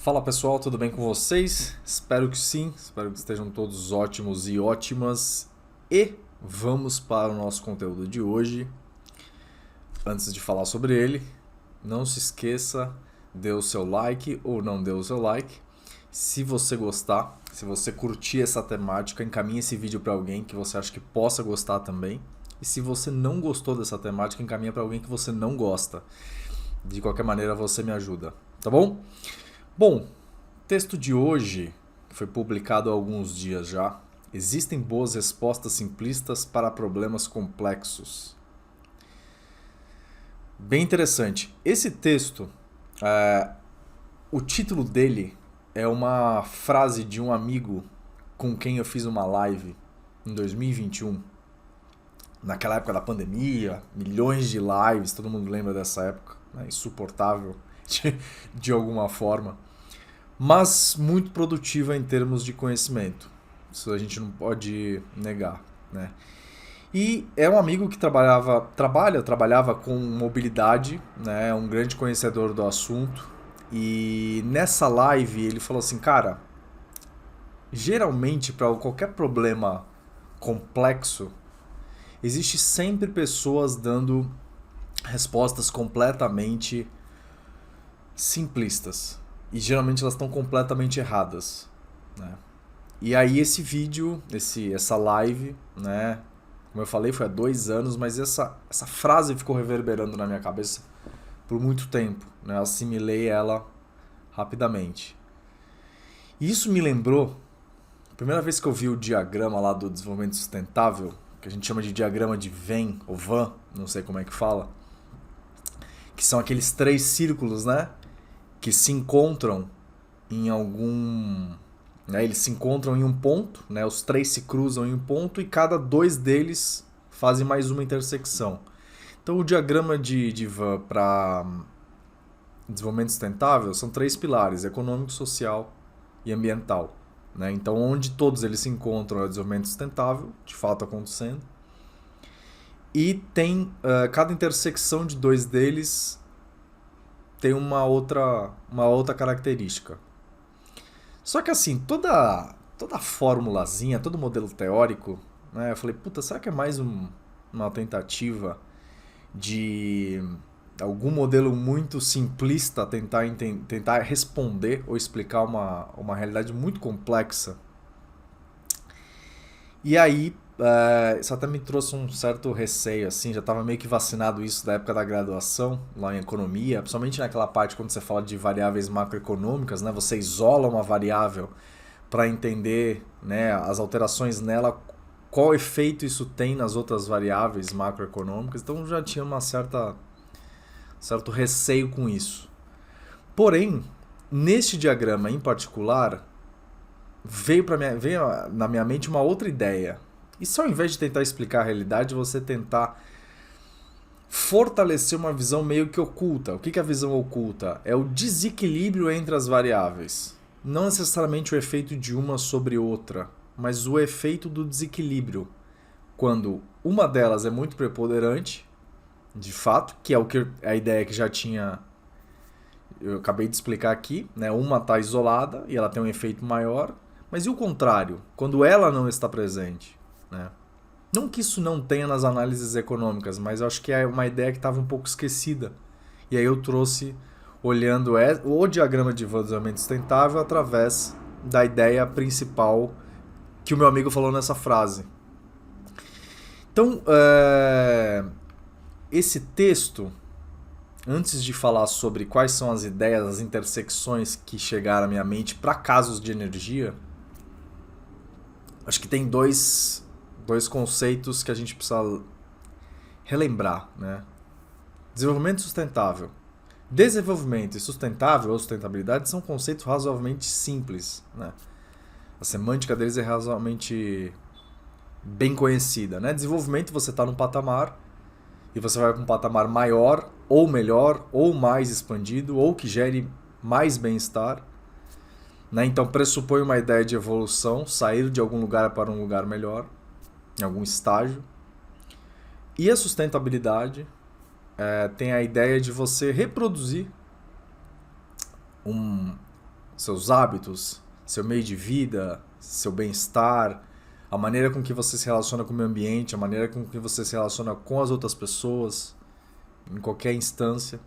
Fala pessoal, tudo bem com vocês? Espero que sim, espero que estejam todos ótimos e ótimas. E vamos para o nosso conteúdo de hoje. Antes de falar sobre ele, não se esqueça, dê o seu like ou não dê o seu like. Se você gostar, se você curtir essa temática, encaminhe esse vídeo para alguém que você acha que possa gostar também. E se você não gostou dessa temática, encaminhe para alguém que você não gosta. De qualquer maneira, você me ajuda, tá bom? Bom, o texto de hoje, que foi publicado há alguns dias já, existem boas respostas simplistas para problemas complexos. Bem interessante. Esse texto, o título dele é uma frase de um amigo com quem eu fiz uma live em 2021. Naquela época da pandemia, milhões de lives, todo mundo lembra dessa época, né? Insuportável de alguma forma, mas muito produtiva em termos de conhecimento. Isso a gente não pode negar, né? E é um amigo que trabalhava com mobilidade, né? Um grande conhecedor do assunto. E nessa live ele falou assim, cara, geralmente para qualquer problema complexo, existe sempre pessoas dando respostas completamente simplistas. E geralmente elas estão completamente erradas, né? E aí esse vídeo, essa live, né? Como eu falei, foi há 2 anos, mas essa frase ficou reverberando na minha cabeça por muito tempo, né? Eu assimilei ela rapidamente. E isso me lembrou, a primeira vez que eu vi o diagrama lá do desenvolvimento sustentável, que a gente chama de diagrama de Venn, ou Van, não sei como é que fala, que são aqueles 3 círculos, né? Que se encontram em algum... Né, eles se encontram em um ponto, né, os 3 se cruzam em um ponto e cada 2 deles fazem mais uma intersecção. Então o diagrama de Van para desenvolvimento sustentável são 3 pilares, econômico, social e ambiental. Né? Então onde todos eles se encontram é o desenvolvimento sustentável, de fato acontecendo. E tem cada intersecção de 2 deles tem uma outra característica. Só que assim, toda formulazinha, todo modelo teórico, né, eu falei, puta, será que é mais uma tentativa de algum modelo muito simplista tentar responder ou explicar uma realidade muito complexa? E aí, isso até me trouxe um certo receio, assim, já estava meio que vacinado isso da época da graduação, lá em economia, principalmente naquela parte quando você fala de variáveis macroeconômicas, né? Você isola uma variável para entender, né, as alterações nela, qual efeito isso tem nas outras variáveis macroeconômicas, então já tinha certo receio com isso. Porém, neste diagrama em particular, veio na minha mente uma outra ideia. E se ao invés de tentar explicar a realidade, você tentar fortalecer uma visão meio que oculta. O que é a visão oculta? É o desequilíbrio entre as variáveis. Não necessariamente o efeito de uma sobre outra, mas o efeito do desequilíbrio. Quando uma delas é muito preponderante, de fato, que é a ideia que eu acabei de explicar aqui, né? Uma está isolada e ela tem um efeito maior, mas e o contrário? Quando ela não está presente, né? Não que isso não tenha nas análises econômicas, mas eu acho que é uma ideia que estava um pouco esquecida. E aí eu trouxe, olhando o diagrama de desenvolvimento sustentável através da ideia principal que o meu amigo falou nessa frase. Então, esse texto, antes de falar sobre quais são as ideias, as intersecções que chegaram à minha mente para casos de energia, acho que tem dois conceitos que a gente precisa relembrar, né? Desenvolvimento sustentável. Desenvolvimento e sustentável ou sustentabilidade são conceitos razoavelmente simples, né? A semântica deles é razoavelmente bem conhecida, né? Desenvolvimento, você está num patamar e você vai para um patamar maior ou melhor ou mais expandido ou que gere mais bem-estar, né? Então pressupõe uma ideia de evolução, sair de algum lugar para um lugar melhor, em algum estágio. E a sustentabilidade tem a ideia de você reproduzir seus hábitos, seu meio de vida, seu bem-estar, a maneira com que você se relaciona com o meio ambiente, a maneira com que você se relaciona com as outras pessoas, em qualquer instância.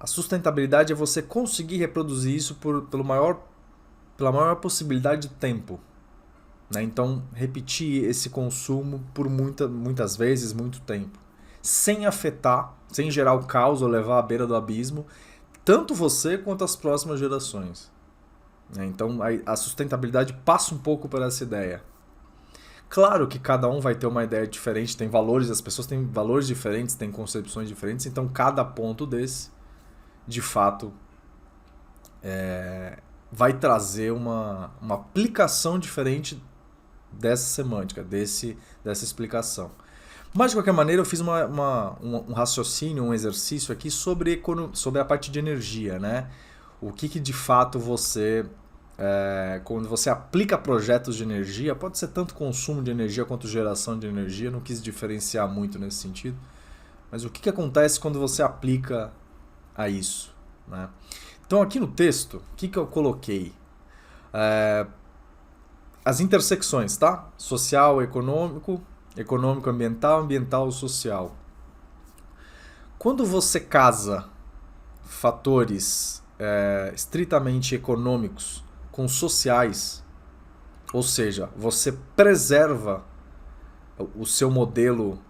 A sustentabilidade é você conseguir reproduzir isso pela maior possibilidade de tempo. Né? Então, repetir esse consumo por muitas vezes, muito tempo. Sem afetar, sem gerar o caos ou levar à beira do abismo, tanto você quanto as próximas gerações. Né? Então, a sustentabilidade passa um pouco por essa ideia. Claro que cada um vai ter uma ideia diferente, tem valores, as pessoas têm valores diferentes, têm concepções diferentes, então cada ponto desse, de fato, vai trazer uma aplicação diferente dessa semântica, dessa explicação. Mas, de qualquer maneira, eu fiz um raciocínio, um exercício aqui sobre a parte de energia. Né? O que de fato você... quando você aplica projetos de energia, pode ser tanto consumo de energia quanto geração de energia, não quis diferenciar muito nesse sentido, mas o que acontece quando você aplica a isso? Né? Então aqui no texto, o que eu coloquei? As intersecções, tá? Social, econômico, econômico-ambiental, ambiental-social. Quando você casa fatores estritamente econômicos com sociais, ou seja, você preserva o seu modelo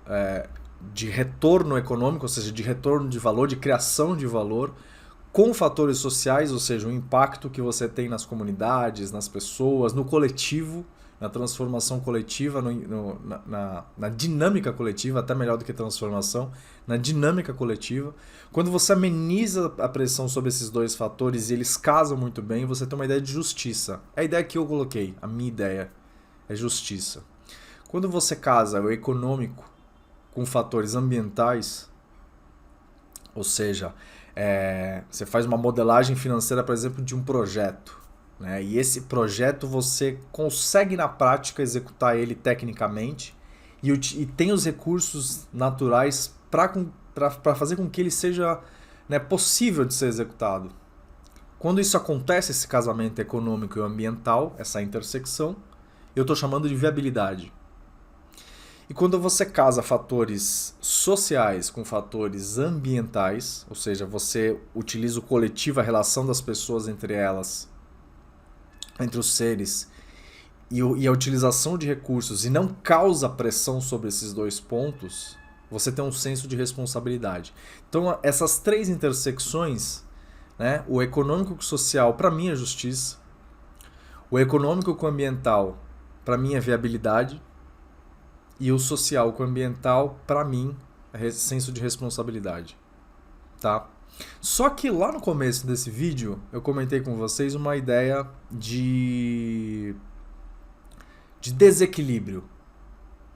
de retorno econômico, ou seja, de retorno de valor, de criação de valor, com fatores sociais, ou seja, o impacto que você tem nas comunidades, nas pessoas, no coletivo, na transformação coletiva, na dinâmica coletiva, até melhor do que transformação, na dinâmica coletiva. Quando você ameniza a pressão sobre esses dois fatores e eles casam muito bem, você tem uma ideia de justiça. É a ideia que eu coloquei, a minha ideia é justiça. Quando você casa o econômico com fatores ambientais, ou seja, você faz uma modelagem financeira, por exemplo, de um projeto, né? E esse projeto você consegue na prática executar ele tecnicamente e tem os recursos naturais para fazer com que ele seja, né, possível de ser executado. Quando isso acontece, esse casamento econômico e ambiental, essa intersecção, eu estou chamando de viabilidade. E quando você casa fatores sociais com fatores ambientais, ou seja, você utiliza o coletivo, a relação das pessoas entre elas, entre os seres, e a utilização de recursos, e não causa pressão sobre esses dois pontos, você tem um senso de responsabilidade. Então, essas três intersecções, né, o econômico com o social, para mim é justiça, o econômico com o ambiental, para mim é viabilidade, e o social com o ambiental, para mim, é senso de responsabilidade. Tá? Só que lá no começo desse vídeo, eu comentei com vocês uma ideia de desequilíbrio.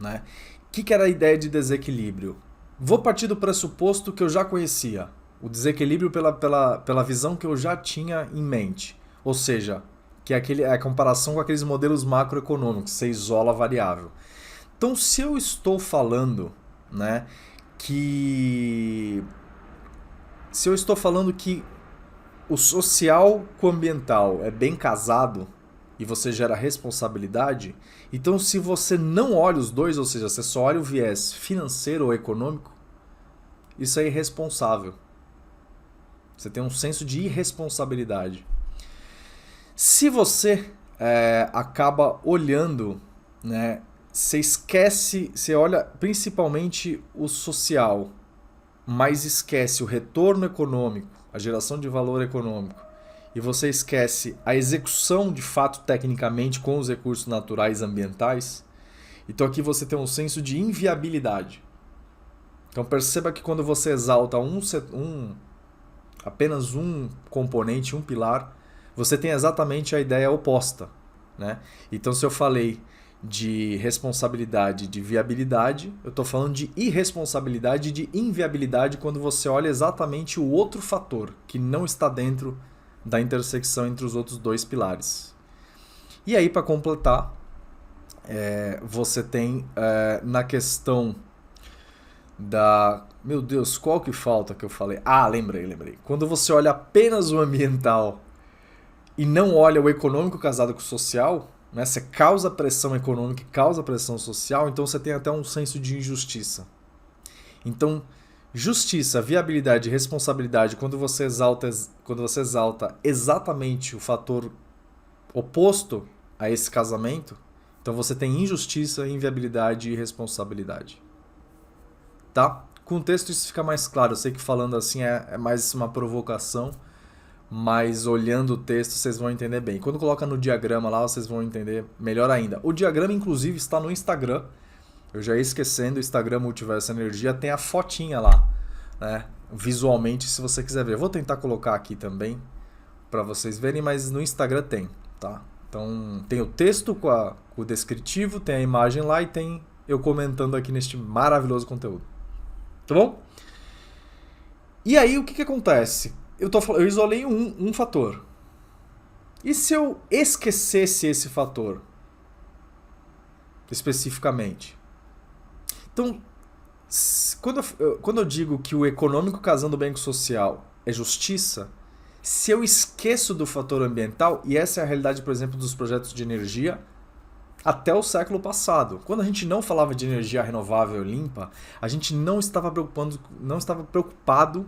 Né? O que era a ideia de desequilíbrio? Vou partir do pressuposto que eu já conhecia. O desequilíbrio pela visão que eu já tinha em mente. Ou seja, que é a comparação com aqueles modelos macroeconômicos, você isola a variável. Então, se eu estou falando, né, que o social com o ambiental é bem casado e você gera responsabilidade, então se você não olha os dois, ou seja, você só olha o viés financeiro ou econômico, isso é irresponsável. Você tem um senso de irresponsabilidade. Se você acaba olhando, né, você olha principalmente o social, mas esquece o retorno econômico, a geração de valor econômico, e você esquece a execução de fato tecnicamente com os recursos naturais ambientais, então aqui você tem um senso de inviabilidade. Então perceba que quando você exalta apenas um componente, um pilar, você tem exatamente a ideia oposta. Né? Então se eu falei de responsabilidade, de viabilidade, eu estou falando de irresponsabilidade e de inviabilidade quando você olha exatamente o outro fator que não está dentro da intersecção entre os outros dois pilares. E aí, para completar, você tem na questão da... Meu Deus, qual que falta que eu falei? Ah, lembrei. Quando você olha apenas o ambiental e não olha o econômico casado com o social, né? Você causa pressão econômica e causa pressão social, então você tem até um senso de injustiça. Então, justiça, viabilidade e responsabilidade, quando você exalta exatamente o fator oposto a esse casamento, então você tem injustiça, inviabilidade e responsabilidade. Tá? Com o texto isso fica mais claro. Eu sei que falando assim é mais uma provocação, mas olhando o texto vocês vão entender bem. Quando coloca no diagrama lá, vocês vão entender melhor ainda. O diagrama, inclusive, está no Instagram. Eu já ia esquecendo, o Instagram Multiverso Energia tem a fotinha lá, né? Visualmente, se você quiser ver. Eu vou tentar colocar aqui também para vocês verem, mas no Instagram tem, tá? Então tem o texto com o descritivo, tem a imagem lá e tem eu comentando aqui neste maravilhoso conteúdo. Tá bom? E aí o que acontece? Eu isolei um fator. E se eu esquecesse esse fator especificamente? Então, quando eu digo que o econômico casando bem com o social é justiça, se eu esqueço do fator ambiental, e essa é a realidade, por exemplo, dos projetos de energia até o século passado. Quando a gente não falava de energia renovável limpa, a gente não estava preocupado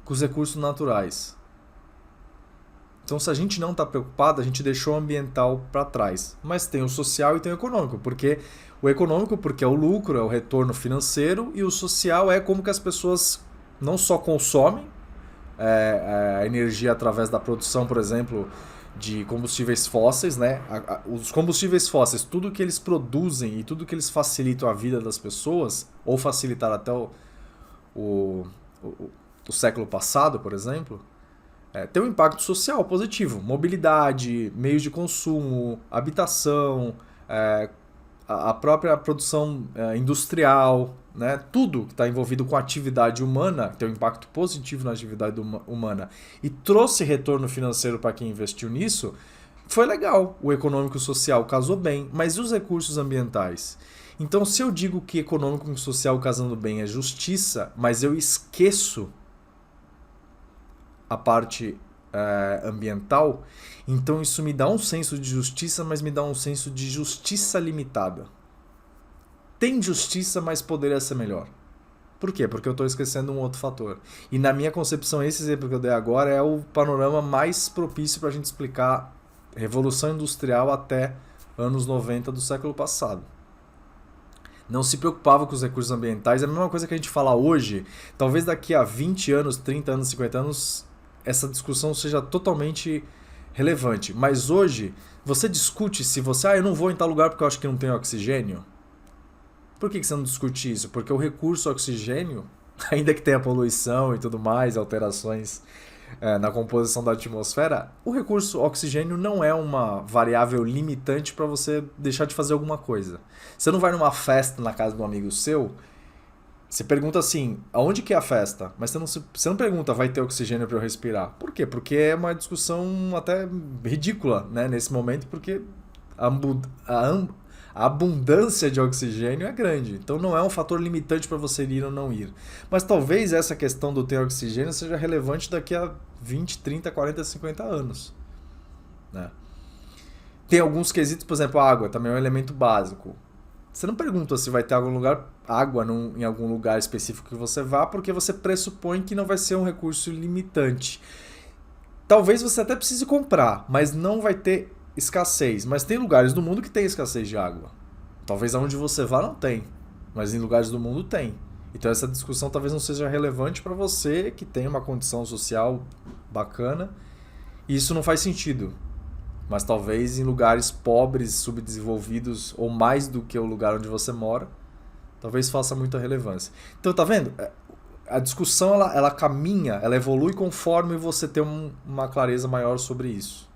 com os recursos naturais. Então, se a gente não está preocupado, a gente deixou o ambiental para trás. Mas tem o social e tem o econômico, porque o econômico porque é o lucro, é o retorno financeiro, e o social é como que as pessoas não só consomem a energia através da produção, por exemplo, de combustíveis fósseis, né? Os combustíveis fósseis, tudo que eles produzem e tudo que eles facilitam a vida das pessoas, ou facilitaram até o século passado, por exemplo, tem um impacto social positivo. Mobilidade, meios de consumo, habitação, a própria produção industrial, né? Tudo que está envolvido com a atividade humana tem um impacto positivo na atividade humana e trouxe retorno financeiro para quem investiu nisso, foi legal. O econômico e o social casou bem, mas e os recursos ambientais? Então, se eu digo que econômico e social casando bem é justiça, mas eu esqueço a parte ambiental, então isso me dá um senso de justiça, mas me dá um senso de justiça limitada. Tem justiça, mas poderia ser melhor. Por quê? Porque eu estou esquecendo um outro fator. E na minha concepção, esse exemplo que eu dei agora é o panorama mais propício para a gente explicar Revolução Industrial até anos 90 do século passado. Não se preocupava com os recursos ambientais. É a mesma coisa que a gente fala hoje. Talvez daqui a 20 anos, 30 anos, 50 anos, essa discussão seja totalmente relevante. Mas hoje, você discute se você... eu não vou em tal lugar porque eu acho que não tem oxigênio. Por que você não discute isso? Porque o recurso oxigênio, ainda que tenha poluição e tudo mais, alterações na composição da atmosfera, o recurso oxigênio não é uma variável limitante para você deixar de fazer alguma coisa. Você não vai numa festa na casa de um amigo seu, você pergunta assim, aonde que é a festa? Mas você não pergunta, vai ter oxigênio para eu respirar. Por quê? Porque é uma discussão até ridícula, né, nesse momento, porque a abundância de oxigênio é grande. Então não é um fator limitante para você ir ou não ir. Mas talvez essa questão do ter oxigênio seja relevante daqui a 20, 30, 40, 50 anos. Né? Tem alguns quesitos, por exemplo, a água também é um elemento básico. Você não pergunta se vai ter água em algum lugar específico que você vá, porque você pressupõe que não vai ser um recurso limitante. Talvez você até precise comprar, mas não vai ter escassez. Mas tem lugares do mundo que tem escassez de água. Talvez aonde você vá não tem, mas em lugares do mundo tem. Então essa discussão talvez não seja relevante para você que tem uma condição social bacana e isso não faz sentido. Mas talvez em lugares pobres, subdesenvolvidos ou mais do que o lugar onde você mora, talvez faça muita relevância. Então tá vendo? A discussão ela caminha, ela evolui conforme você tem uma clareza maior sobre isso.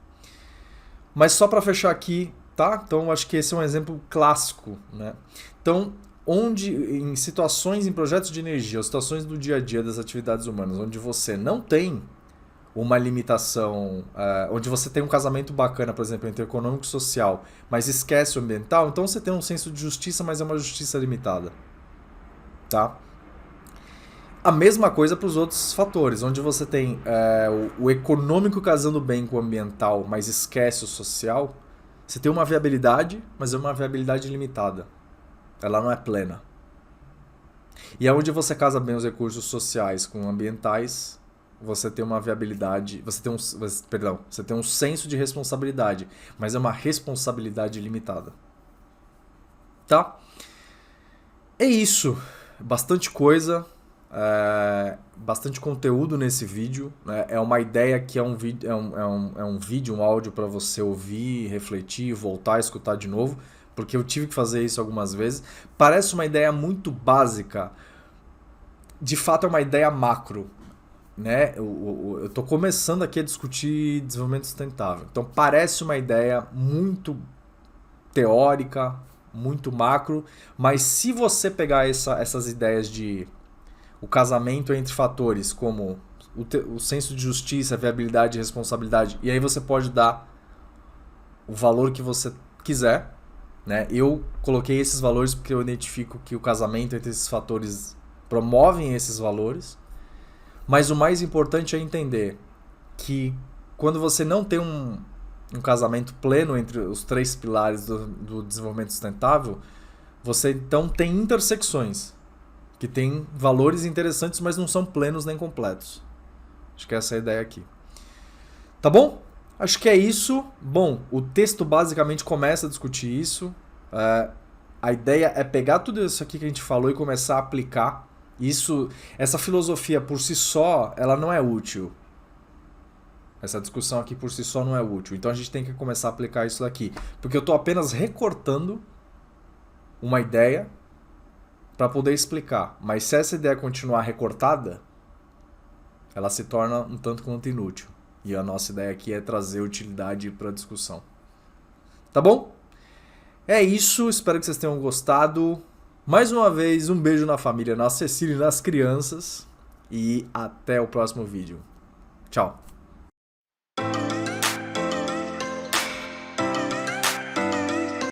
Mas só para fechar aqui, tá? Então acho que esse é um exemplo clássico, né? Então, em situações, em projetos de energia, ou situações do dia a dia das atividades humanas, onde você não tem uma limitação, onde você tem um casamento bacana, por exemplo, entre econômico e social, mas esquece o ambiental, então você tem um senso de justiça, mas é uma justiça limitada, tá? A mesma coisa para os outros fatores, onde você tem o econômico casando bem com o ambiental, mas esquece o social, você tem uma viabilidade, mas é uma viabilidade limitada. Ela não é plena. E aonde você casa bem os recursos sociais com ambientais, você tem uma viabilidade, você tem um senso de responsabilidade, mas é uma responsabilidade limitada. Tá? É isso. Bastante coisa. Bastante conteúdo nesse vídeo, né? É uma ideia que é um vídeo, um áudio para você ouvir, refletir, voltar a escutar de novo, porque eu tive que fazer isso algumas vezes. Parece uma ideia muito básica, de fato é uma ideia macro, né? Eu tô começando aqui a discutir desenvolvimento sustentável, então parece uma ideia muito teórica, muito macro, mas se você pegar essas ideias de o casamento entre fatores como o senso de justiça, viabilidade e responsabilidade, e aí você pode dar o valor que você quiser, né? Eu coloquei esses valores porque eu identifico que o casamento entre esses fatores promovem esses valores, mas o mais importante é entender que quando você não tem um casamento pleno entre os 3 pilares do desenvolvimento sustentável, você então tem intersecções que tem valores interessantes, mas não são plenos nem completos. Acho que essa é a ideia aqui. Tá bom? Acho que é isso. Bom, o texto basicamente começa a discutir isso. A ideia é pegar tudo isso aqui que a gente falou e começar a aplicar. Essa filosofia por si só, ela não é útil. Essa discussão aqui por si só não é útil. Então a gente tem que começar a aplicar isso daqui. Porque eu estou apenas recortando uma ideia para poder explicar. Mas se essa ideia continuar recortada, ela se torna um tanto quanto inútil. E a nossa ideia aqui é trazer utilidade para a discussão. Tá bom? É isso, espero que vocês tenham gostado. Mais uma vez, um beijo na família, na Cecília e nas crianças. E até o próximo vídeo. Tchau!